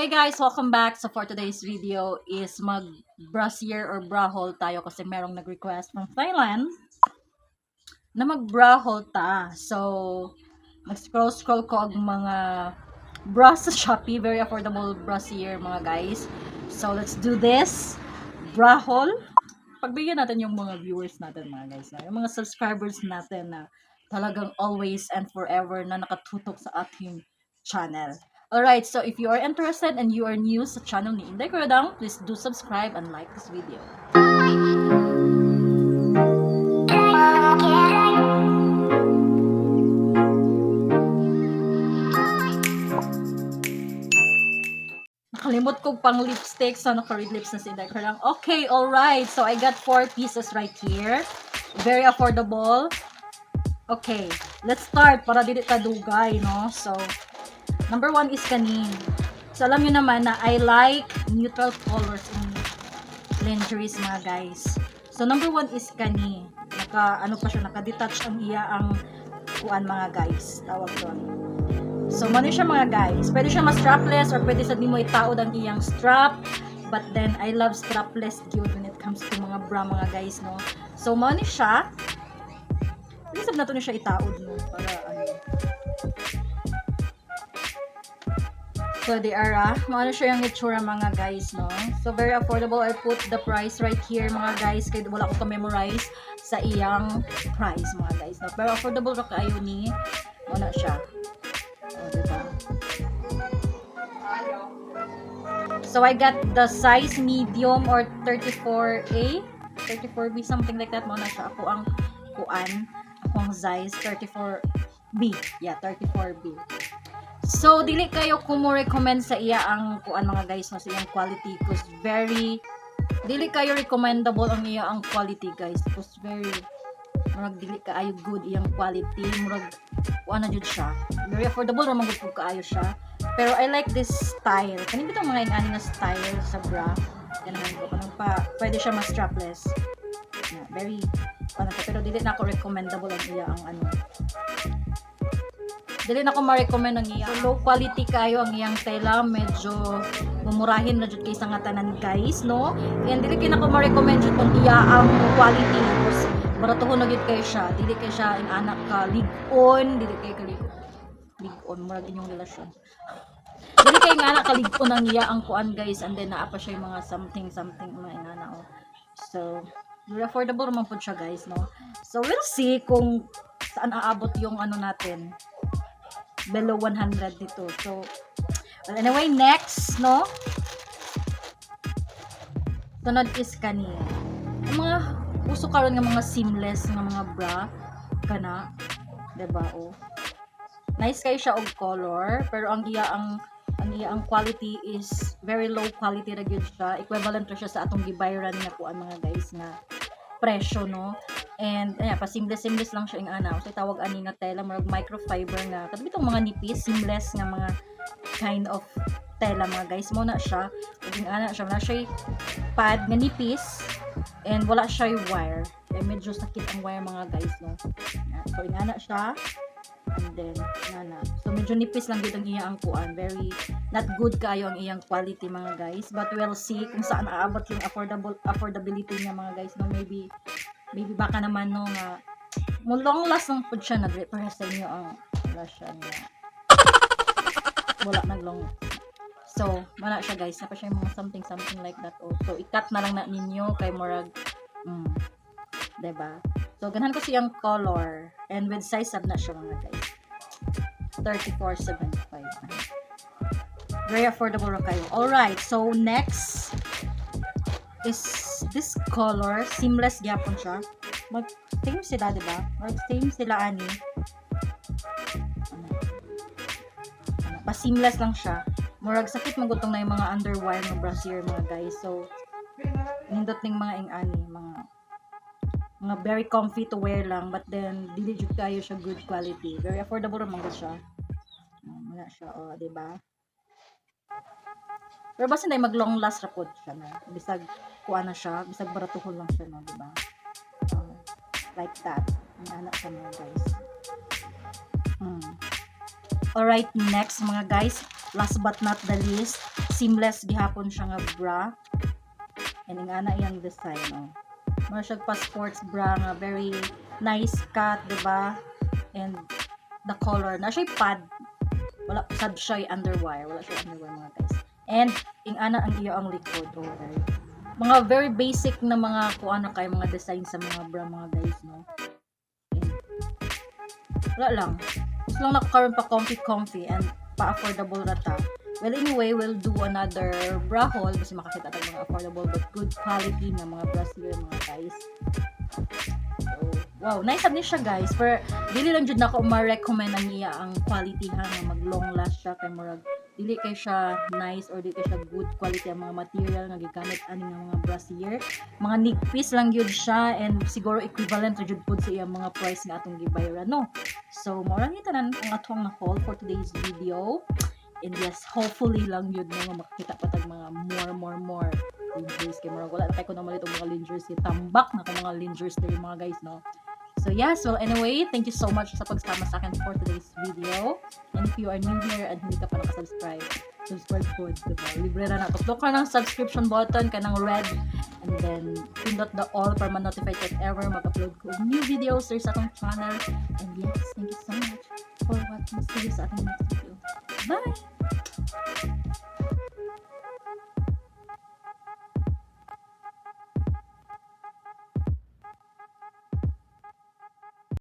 Hey guys, welcome back. So for today's video is mag-brassiere or bra haul tayo kasi merong nag-request from Thailand na mag-bra haul ta. So nag-scroll ko ang mga bra sa Shopee, very affordable brassiere mga guys. So let's do this bra haul. Pagbigyan natin yung mga viewers natin mga guys, yung mga subscribers natin na talagang always and forever na nakatutok sa ating channel. Alright, so if you are interested and you are new sa channel ni Inday Kuradang, please do subscribe and like this video. Nakalimot ko pang lipstick, so naka-red lips na si Inday Kuradang. Okay, alright, so I got 4 pieces right here. Very affordable. Okay, let's start para dili ta dugay, no? So, number 1 is kani. So, alam nyo naman na I like neutral colors in lingeries, mga guys. So, number 1 is kani. Naka-detach ang ang kuan, mga guys. Tawag doon. So, mano siya, mga guys. Pwede siya ma-strapless or pwede sa di mo itaod ang iyang strap. But then, I love strapless cute when it comes to mga bra, mga guys, no? So, mano siya. Isip na to na siya itaod, no? Para, So, they are, maano siya yung itsura, mga guys, no? So, very affordable. I put the price right here, mga guys, kaya wala ko ka-memorize sa iyang price, mga guys, no? Pero affordable ra kayo ni, wala siya. O, diba? So, I got the size medium or 34A, 34B, something like that. Muna siya. Ako ang size, 34B. Yeah, 34B. So, dili kayo kung mo recommend sa iya ang mga guys, no, sa iyang quality, because dili kayo recommendable ang iya ang quality, guys, because murag dili kaayo good iyang quality, murag na jud siya, very affordable ra man gud kaayo siya, pero I like this style, kani bitong mga ingani nga style sa bra, ganahan ko kanang pwede siya ma-strapless, very pero dili na ako recommendable ang iya ang dili na ko ma-recommend ang iya. So, low quality kayo ang iyang tela, medyo mumurahin na jud kay sa nga tanan, guys, no? And dili kay na ko ma-recommend jud ang iya ang quality because baratuhon na gid kay siya. Dili kay siya in anak ka lig-on, dili kay lig-on murag inyong relasyon. Dili kay nga anak ka lig-on ang iya ang kuan, guys, and then naa pa siya yung mga something mga inana, oh. So, very affordable naman po siya, guys, no? So, we'll see kung saan aabot yung natin. Below 100 dito. So, well, anyway, next, no? Sunod is kani. Ang mga uso karon nga mga seamless nga mga bra kana, diba, oh. Nice kay siya og color, pero ang iya ang quality is very low quality ra gyud siya. Equivalent ra siya sa atong gibayran nga kuan, mga guys, nga presyo, no? And ayan, pa seamless lang siya ing ana. So tawag ani nga tela, murag microfiber nga. Kadto bitong mga nipis, seamless nga mga kind of tela, mga guys. Mo na siya. Ing ana siya, na siya pad nga nipis and wala siya wire. Kaya medyo sakit ang wire, mga guys, no. So ing ana siya. And then so medyo nipis lang gyud ang iya ang kuan. Very not good kayo ang iyang quality, mga guys. But we'll see kung saan aabot yung affordability niya, mga guys, no. Maybe baka naman, no, nga mo long last lang pud siya na para sa inyo ang siya niya. Wala naglong. So, wala siya, guys. Napa siya yung mga something like that. Oh. So, i-cut na lang na ninyo kay murag diba? So, ganahan ko siyang color and with size sab na siya, mga guys. 34.75. Very affordable ra kayo. Alright, so next is this color, seamless gyapon siya. Mag-same sila, diba? Mag-same sila ani. Pa-seamless lang siya. Murag sakit magutong na yung mga underwire ng brassiere, mga guys. So, nindot ning mga ingani, mga very comfy to wear lang, but then dili jud kayo siya good quality. Very affordable ra man siya. Wala siya, oh, diba? Pero basta na mag long last ra pod siya, na bisag kuan na siya, bisag baratuhon lang siya, no, diba? Like that. Anak siya, mga guys. Alright, next, mga guys, last but not the least, seamless gihapon siya nga bra. And nga na iyang design, oh. Mura siya pa sports bra nga very nice cut, diba? And the color na siya pad, wala sad siya underwire, wala siya underwire mga guys. And ingana ang iyo ang likod, okay. Mga very basic na mga kuan na kay mga design sa mga bra mga guys, no. And, wala lang. Gusto lang nakakaroon pa comfy and pa-affordable rata. Well, anyway, we'll do another bra haul kasi makakita tayo mga affordable but good quality na mga bras here mga guys. So, wow, nice ni siya guys. Pero dili lang jud nako ma-recommend ang iya ang quality ha nga mag long last siya kay murag dili kay siya nice or dili kay siya good quality ang mga material nga gigamit ani nga mga bras here. Mga nigpis lang yun siya and siguro equivalent ra jud pud sa iyang mga price nga atong gibayran no. So, mao lang tanan ang atong na haul for today's video. And yes, hopefully lang yun nga makita pa tag mga more lingers kay murag wala tayo ko naman itong mga lingers tambak na ko mga lingers diri mga guys no. So yeah, so anyway, thank you so much sa pagsama sa akin for today's video. And if you are new here and hindi ka pa nakasubscribe, subscribe po, diba? Libre na na. Click ka ng subscription button, ka ng red, and then pindot the all para ma-notify if ever mag-upload ko new videos sa akong channel. And yes, thank you so much for watching. See you sa ating next video. Bye!